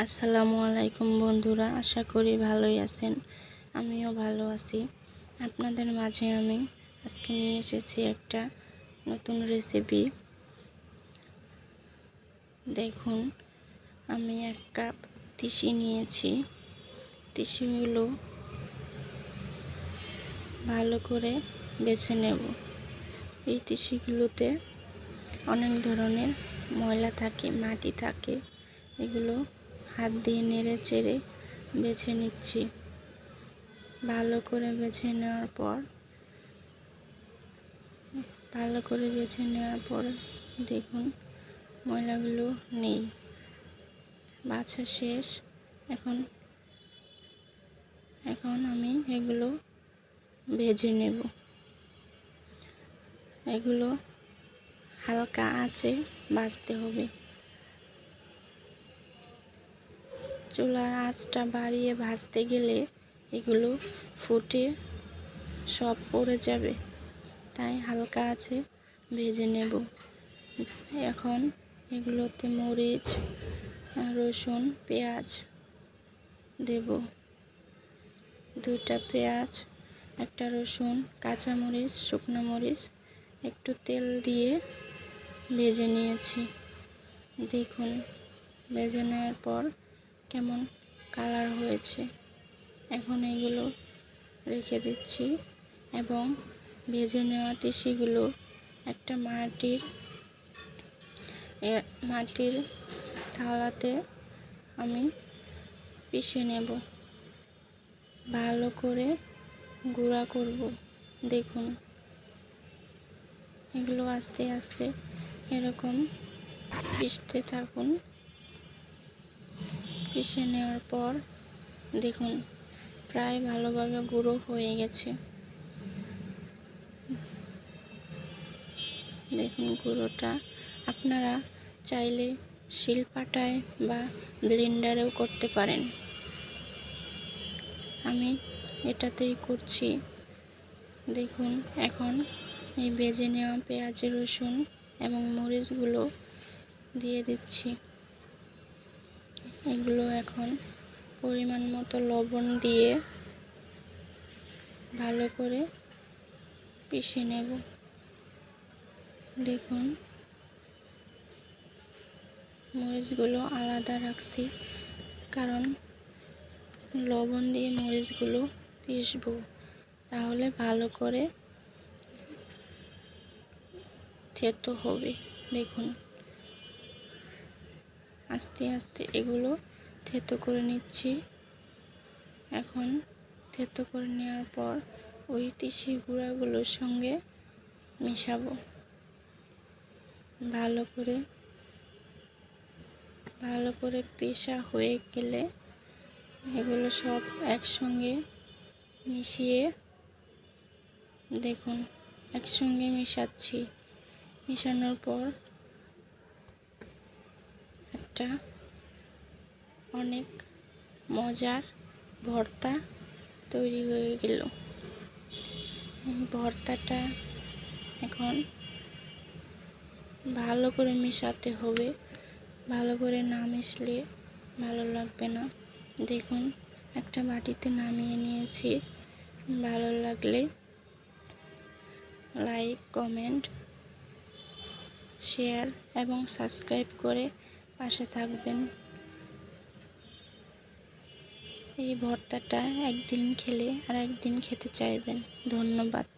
আসসালামু আলাইকুম বন্ধুরা, আশা করি ভালোই আছেন। আমিও ভালো আছি। আপনাদের মাঝে আমি আজকে নিয়ে এসেছি একটা নতুন রেসিপি। দেখুন, আমি 1 কাপ তিসি নিয়েছি। তিসিগুলো ভালো করে বেছে নেব। এই তিসিগুলোতে অনেক ধরনের ময়লা থাকে, মাটি থাকে। এগুলো হাত দিয়ে নেড়ে চেড়ে বেছে নিচ্ছি। ভালো করে বেছে নেওয়ার পর দেখুন ময়লাগুলো নেই, বাছা শেষ। এখন আমি এগুলো ভেজে নেব। এগুলো হালকা আঁচে ভাজতে হবে। চুলার আঁচটা বাড়িয়ে ভাজতে গেলে এগুলো ফুটে সব পড়ে যাবে, তাই হালকা আঁচে ভেজে নেব। এখন এগুলোতে মরিচ, রসুন, পেঁয়াজ দেব। 2টা পেঁয়াজ, 1টা রসুন, কাঁচামরিচ, শুকনো মরিচ, একটু তেল দিয়ে ভেজে নিয়েছি। দেখুন ভেজে নেওয়ার পর কেমন কালার হয়েছে। এখন এগুলো রেখে দিচ্ছি এবং ভেজে নেওয়া তিসিগুলো একটা মাটির থালাতে আমি পিষে নেব। ভালো করে গুঁড়া করব। দেখুন এগুলো আস্তে আস্তে এরকম পিষতে থাকুন। পিষে নেওয়ার পর দেখুন প্রায় ভালোভাবে গুঁড়ো হয়ে গেছে। দেখুন গুঁড়োটা আপনারা চাইলে শিলপাটায় বা ব্লেন্ডারেও করতে পারেন। আমি এটাতেই করছি। দেখুন এখন এই ভেজে নেওয়া পেঁয়াজ, রসুন এবং মরিচগুলো দিয়ে দিচ্ছি। এগুলো এখন পরিমাণ মতো লবণ দিয়ে ভালো করে পিষে নেব। দেখুন মরিচগুলো আলাদা রাখছি, কারণ লবণ দিয়ে মরিচগুলো পিষবো, তাহলে ভালো করে থেতো হবে। দেখুন আস্তে আস্তে এগুলো থেতো করে নিচ্ছি। এখন থেতো করে নেওয়ার পর ওই তিসি গুঁড়াগুলোর সঙ্গে মেশাবো। ভালো করে পেষা হয়ে গেলে এগুলো সব একসঙ্গে মিশিয়ে দেখুন একসঙ্গে মেশাচ্ছি। মেশানোর পর একটা অনেক মজার ভর্তা তৈরি হয়ে গেল। এই ভর্তাটা এখন ভালো করে মেশাতে হবে। ভালো করে না মিশলে ভালো লাগবে না। দেখুন একটা বাটিতে নামিয়ে নিয়েছি। ভালো লাগলে লাইক, কমেন্ট, শেয়ার এবং সাবস্ক্রাইব করে পাশে থাকবেন। এই ভর্তাটা একদিন খেলে আর একদিন খেতে চাইবেন। ধন্যবাদ।